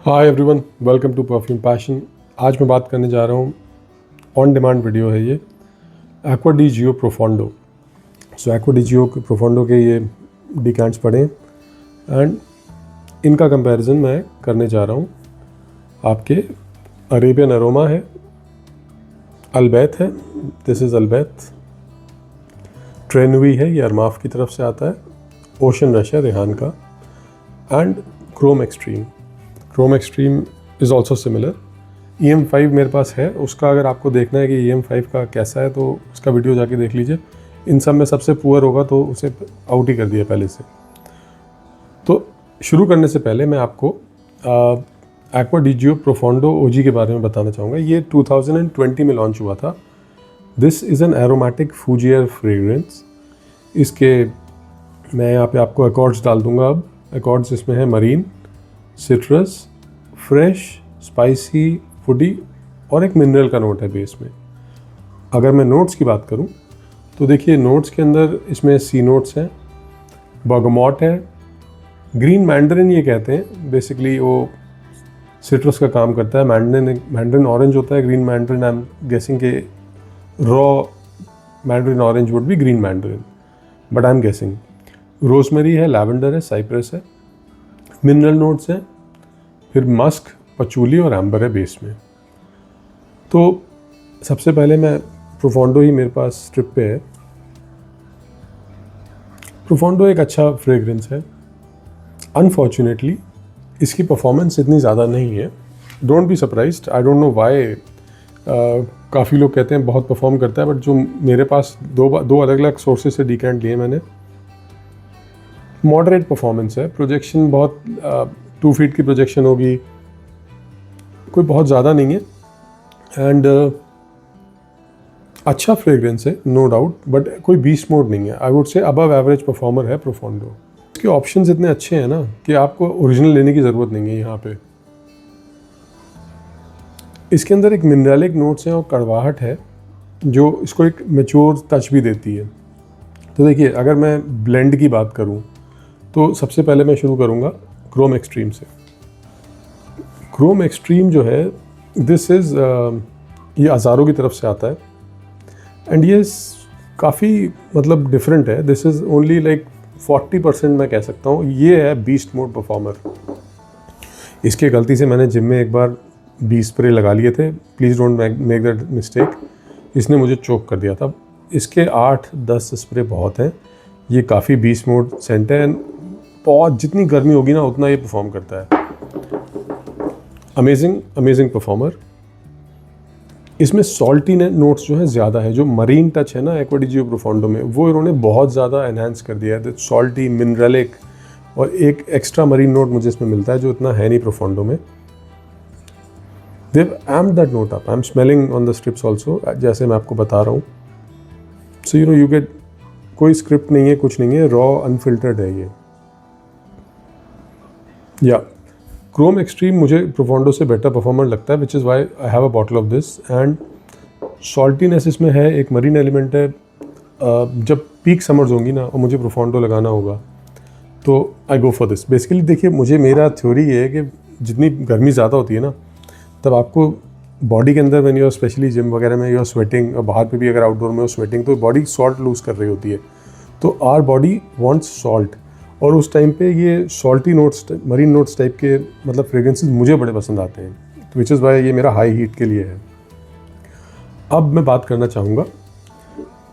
Hi everyone, welcome to perfume passion. आज मैं बात करने जा रहा हूँ, ऑन डिमांड वीडियो है ये, एक्वा डी जियो प्रोफोंडो। सो एक्वा डी जियो प्रोफोंडो के ये डिकैंट्स पड़े एंड इनका कंपैरिजन मैं करने जा रहा हूँ। आपके अरेबियन अरोमा है, अल्बैत है, दिस इज़ अल्बैत, ट्रेनवी है, ये अरमाफ की तरफ से आता है, ओशन रश है रेहान का, and Chrome extreme. Chrome extreme is also similar. EM5 मेरे पास है, उसका अगर आपको देखना है कि EM5 का कैसा है तो उसका वीडियो जाके देख लीजिए। इन सब में सबसे पुअर होगा तो उसे आउट ही कर दिया पहले से। तो शुरू करने से पहले मैं आपको एक्वा डी जियो प्रोफोंडो OG के बारे में बताना चाहूँगा। ये 2020 में लॉन्च हुआ था। This is an aromatic fougere fragrance. इसके मैं यहाँ पे आपको अकॉर्ड्स डाल दूँगा। अब अकॉर्ड्स इसमें है marine, citrus, fresh, spicy, foodie और एक मिनरल का नोट है बेस में। अगर मैं नोट्स की बात करूं तो देखिए, नोट्स के अंदर इसमें सी नोट्स हैं, बर्गमॉट है, ग्रीन मैंडरिन ये कहते हैं, बेसिकली वो सिट्रस का काम करता है। मैंडरिन ऑरेंज होता है, green Mandarin I am guessing के raw Mandarin orange would be green Mandarin, but I am guessing. Rosemary है, लैवेंडर है, साइप्रस है, मिनरल नोट्स हैं, फिर मस्क, पचूली और एम्बर है बेस में। तो सबसे पहले मैं प्रोफोंडो ही मेरे पास स्ट्रिप पे है। प्रोफोंडो एक अच्छा फ्रेगरेंस है। अनफॉर्चुनेटली इसकी परफॉर्मेंस इतनी ज़्यादा नहीं है। Don't be surprised, I don't know why. काफ़ी लोग कहते हैं बहुत परफॉर्म करता है, बट जो मेरे पास दो अलग अलग सोर्सेज से डिकैंट लिए मैंने, मॉडरेट परफॉर्मेंस है। प्रोजेक्शन बहुत 2 फीट की प्रोजेक्शन होगी, कोई बहुत ज़्यादा नहीं है, एंड अच्छा फ्रेगरेंस है नो डाउट, बट कोई बीस्ट मोड नहीं है। I would say above average performer है प्रोफोंडो। इसके ऑप्शंस इतने अच्छे हैं ना कि आपको ओरिजिनल लेने की ज़रूरत नहीं है। यहाँ पे इसके अंदर एक मिनरलिक नोट्स हैं और कड़वाहट है जो इसको एक मैच्योर टच भी देती है। तो देखिए, अगर मैं ब्लेंड की बात करूँ तो सबसे पहले मैं शुरू करूँगा क्रोम एक्सट्रीम से। क्रोम एक्सट्रीम जो है, दिस इज़ ये अज़ारो की तरफ से आता है, एंड ये काफ़ी मतलब डिफरेंट है। दिस इज़ ओनली लाइक 40% मैं कह सकता हूँ। ये है बीस्ट मोड परफॉर्मर। इसके गलती से मैंने जिम में एक बार 20 स्प्रे लगा लिए थे, please don't make that mistake. इसने मुझे चोक कर दिया था। इसके 8-10 स्प्रे बहुत हैं। ये काफ़ी बीस्ट मोड सेंट है, बहुत जितनी गर्मी होगी ना उतना ये परफॉर्म करता है। Amazing performer. इसमें सॉल्टी नोट्स जो है ज़्यादा है। जो मरीन टच है ना एक्वा डी जियो प्रोफोंडो में, वो इन्होंने बहुत ज़्यादा एनहांस कर दिया है। सॉल्टी, मिनरलिक और एक एक्स्ट्रा मरीन नोट मुझे इसमें मिलता है जो इतना है नहीं प्रोफोंडो में। They've amped that note up. I am smelling on the strips also, जैसे मैं आपको बता रहा हूँ। सो यू गेट, कोई स्क्रिप्ट नहीं है, कुछ नहीं है, रॉ अनफिल्टर्ड है ये। या क्रोम एक्सट्रीम मुझे प्रोफोंडो से बेटर परफॉर्मर लगता है, which is why I have a bottle of this. And saltiness इसमें है, एक मरीन एलिमेंट है। जब पीक समर्स होंगी ना और मुझे प्रोफोंडो लगाना होगा तो आई गो फॉर दिस। बेसिकली देखिए, मेरा थ्योरी ये है कि जितनी गर्मी ज़्यादा होती है ना, तब आपको बॉडी के अंदर, when you are specially gym वगैरह में यू आर स्वेटिंग, और बाहर पे भी अगर आउटडोर में हो स्वेटिंग, तो बॉडी सॉल्ट लूज़ कर रही होती है। तो आवर बॉडी वांट्स सॉल्ट, और उस टाइम पे ये salty notes, marine notes type के मतलब फ्रेग्रेंसेस मुझे बड़े पसंद आते हैं, विच इज़ वाई ये मेरा हाई हीट के लिए है। अब मैं बात करना चाहूँगा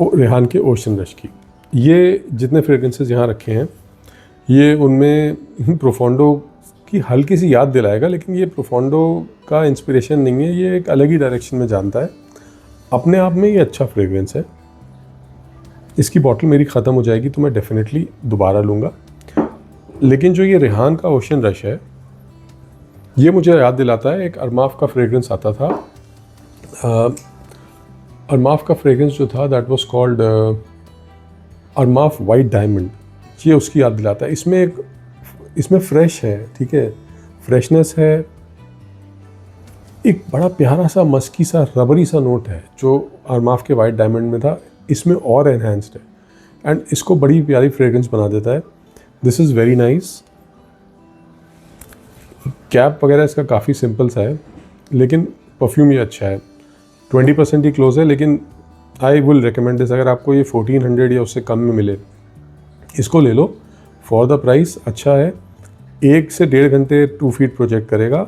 रेहान के ओशन रश की। ये जितने फ्रेग्रेंसेस यहाँ रखे हैं, ये उनमें प्रोफोंडो की हल्की सी याद दिलाएगा, लेकिन ये प्रोफोंडो का इंस्पिरेशन नहीं है। ये एक अलग ही डायरेक्शन में जानता है। अपने आप में ये अच्छा फ्रेग्रेंस है। इसकी बॉटल मेरी ख़त्म हो जाएगी तो मैं डेफिनेटली दोबारा लूँगा, लेकिन जो ये रेहान का ओशन रश है, ये मुझे याद दिलाता है एक अरमाफ का फ्रेग्रेंस आता था। अरमाफ का फ्रेग्रेंस जो था, that was called अरमाफ white diamond. ये उसकी याद दिलाता है। इसमें फ्रेश है, ठीक है, फ्रेशनेस है, एक बड़ा प्यारा सा मस्की सा रबरी सा नोट है जो अरमाफ के वाइट डायमंड में था, इसमें और एनहांस्ड है, एंड इसको बड़ी प्यारी फ्रेग्रेंस बना देता है। This is very nice. Cap वगैरह इसका काफ़ी सिंपल सा है, लेकिन परफ्यूम ये अच्छा है। 20% ही क्लोज है, लेकिन आई विल रिकमेंड दिस। अगर आपको ये 1400 या उससे कम में मिले, इसको ले लो। फॉर द प्राइस अच्छा है। 1 से 1.5 घंटे 2 फीट प्रोजेक्ट करेगा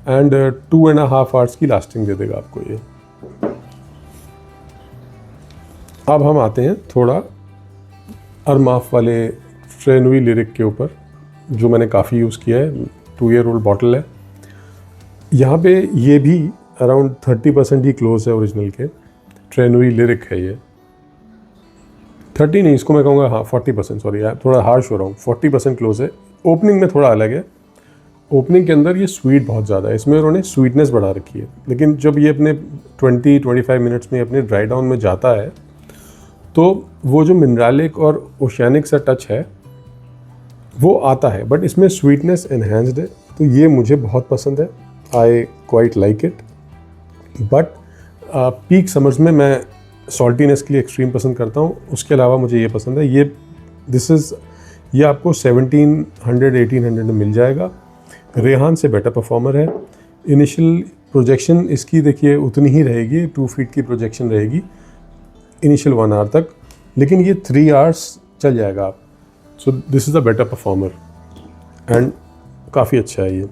एंड 2.5 आवर्स की लास्टिंग दे देगा आपको ये। अब हम आते हैं थोड़ा अरमाफ वाले ट्रेनुई लिरिक के ऊपर, जो मैंने काफ़ी यूज़ किया है। 2 ईयर ओल्ड बॉटल है। यहाँ पे ये भी अराउंड 30% ही क्लोज है ओरिजिनल के। ट्रेनुई लिरिक है ये। 30 नहीं, इसको मैं कहूँगा हाँ 40%, सॉरी यार थोड़ा हार्श हो रहा हूँ, 40% क्लोज है। ओपनिंग में थोड़ा अलग है। ओपनिंग के अंदर ये स्वीट बहुत ज़्यादा है, इसमें उन्होंने स्वीटनेस बढ़ा रखी है। लेकिन जब ये अपने 20-25 मिनट्स में अपने ड्राई डाउन में जाता है, तो वो जो मिनरलिक और ओशियानिक सा टच है वो आता है, बट इसमें स्वीटनेस एनहेंस्ड है। तो ये मुझे बहुत पसंद है। I quite like it. But peak summers में मैं सॉल्टीनेस के लिए एक्सट्रीम पसंद करता हूँ। उसके अलावा मुझे ये पसंद है। ये आपको 1700-1800 में मिल जाएगा। रेहान से बेटर परफॉर्मर है। इनिशियल प्रोजेक्शन इसकी देखिए उतनी ही रहेगी, 2 फीट की प्रोजेक्शन रहेगी इनिशियल 1 आवर तक, लेकिन ये 3 आवर्स चल जाएगा आप। So this is a better performer and काफ़ी अच्छा है ये।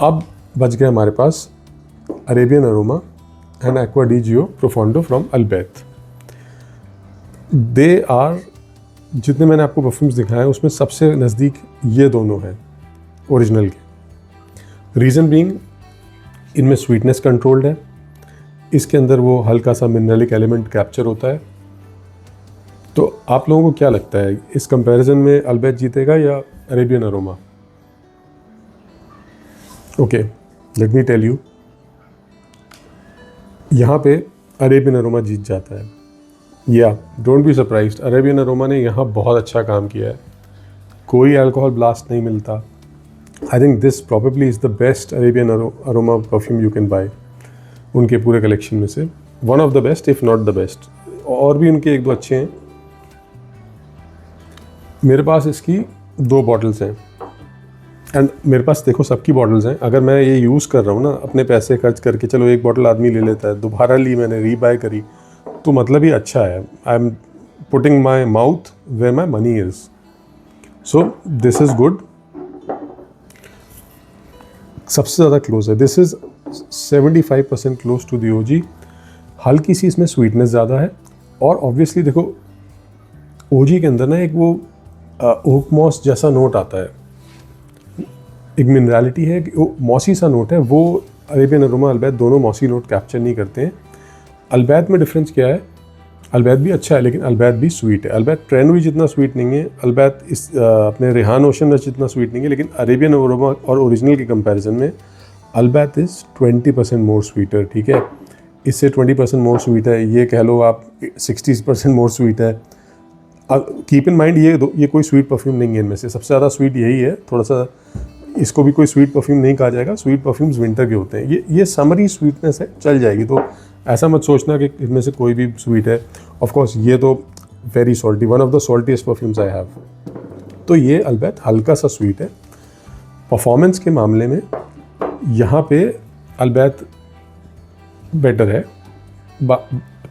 अब बच गया हमारे पास Arabian Aroma and Acqua di Gio Profondo from Albaith. They are, जितने मैंने आपको परफ्यूम्स दिखाए हैं उसमें सबसे नज़दीक ये दोनों हैं ओरिजिनल के। रीज़न बीइंग, इनमें स्वीटनेस कंट्रोल्ड है, इसके अंदर वो हल्का सा मिनरलिक एलिमेंट कैप्चर होता है। तो आप लोगों को क्या लगता है इस कंपैरिजन में अल्बैथ जीतेगा या Arabian aroma? Okay, let me tell you, यहाँ पे अरेबियन अरोमा जीत जाता है। या don't be surprised, Arabian aroma ने यहाँ बहुत अच्छा काम किया है। कोई अल्कोहल ब्लास्ट नहीं मिलता। I think this probably is the best Arabian aroma perfume you can buy उनके पूरे कलेक्शन में से। One of the best, if not the best. और भी उनके 1-2 अच्छे हैं। मेरे पास इसकी 2 बॉटल्स हैं एंड मेरे पास देखो सबकी बॉटल्स हैं। अगर मैं ये यूज़ कर रहा हूँ ना अपने पैसे खर्च करके, चलो 1 बॉटल आदमी ले लेता है, दोबारा ली मैंने, रीबाय करी, तो मतलब ये अच्छा है। I am putting my mouth where my money is. So this is good. सबसे ज़्यादा क्लोज है। This is 75% close to the OG. हल्की सी इसमें स्वीटनेस ज़्यादा है। और ऑब्वियसली देखो ओजी के अंदर ना एक वो ओक मॉस जैसा नोट आता है, एक मिनरलिटी है, मॉसी सा नोट है। वो अरेबियन अरोमा अल्बैथ दोनों मॉसी नोट कैप्चर नहीं करते हैं। अल्बैथ में डिफरेंस क्या है, अल्बैथ भी अच्छा है लेकिन अल्बैथ भी स्वीट है। अल्बैथ ट्रेनुई जितना स्वीट नहीं है, अल्बैथ इस अपने रेहान ओशन रश जितना स्वीट नहीं है, लेकिन अरेबियन अरोमा और ओरिजिनल के कंपैरिजन में अल्बैथ इज़ 20% मोर स्वीटर। ठीक है, इससे 20% मोर स्वीट है। ये कह लो आप 60% मोर स्वीट है। कीप इन माइंड ये कोई स्वीट परफ्यूम नहीं है। इनमें से सबसे ज़्यादा स्वीट यही है। थोड़ा सा इसको भी कोई स्वीट परफ्यूम नहीं कहा जाएगा। स्वीट परफ्यूम्स विंटर के होते हैं। ये समरी स्वीटनेस है, चल जाएगी। तो ऐसा मत सोचना कि इनमें से कोई भी स्वीट है। ऑफ कोर्स ये तो very salty, one of the saltiest perfumes I have. तो ये अल्बैथ हल्का सा स्वीट है। परफॉर्मेंस के मामले में यहाँ पे अल्बैथ बेटर है।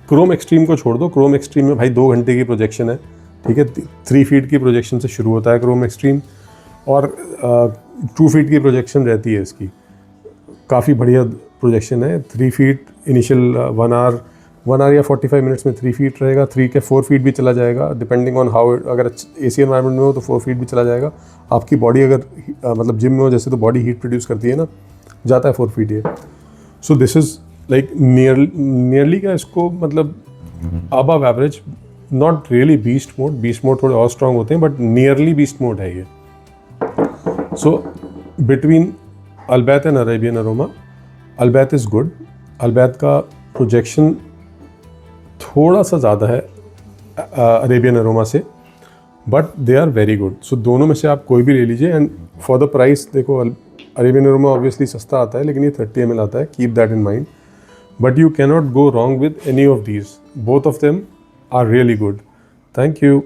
क्रोम एक्सट्रीम को छोड़ दो। क्रोम एक्सट्रीम में भाई 2 घंटे की प्रोजेक्शन है। ठीक है, 3 फीट की प्रोजेक्शन से शुरू होता है क्रोम एक्सट्रीम, और 2 फीट की प्रोजेक्शन रहती है इसकी। काफ़ी बढ़िया प्रोजेक्शन है। 3 फीट इनिशियल 1 आवर या 45 मिनट्स में 3 फीट रहेगा। 3 के 4 फीट भी चला जाएगा डिपेंडिंग ऑन हाउ। अगर एसी एनवायरनमेंट में हो तो 4 फीट भी चला जाएगा। आपकी बॉडी अगर मतलब जिम में हो जैसे, तो बॉडी हीट प्रोड्यूस करती है ना, जाता है 4 फीट ये। सो दिस इज़ लाइक नियरली क्या इसको मतलब above average, not really beast mode. Beast mode थोड़े और स्ट्रॉन्ग होते हैं, बट नियरली बीस्ट मोड है ये। So between Albaith and Arabian Aroma, Albaith is good. Albaith का प्रोजेक्शन थोड़ा सा ज़्यादा है अरेबियन अरोमा से, but they are very good. So दोनों में से आप कोई भी ले लीजिए। एंड फॉर द प्राइस देखो, अरेबियन अरोमा ऑब्वियसली सस्ता आता है, लेकिन ये 30 ml आता है। Keep that in mind. But you cannot go wrong with any of these. Both of them are really good. Thank you.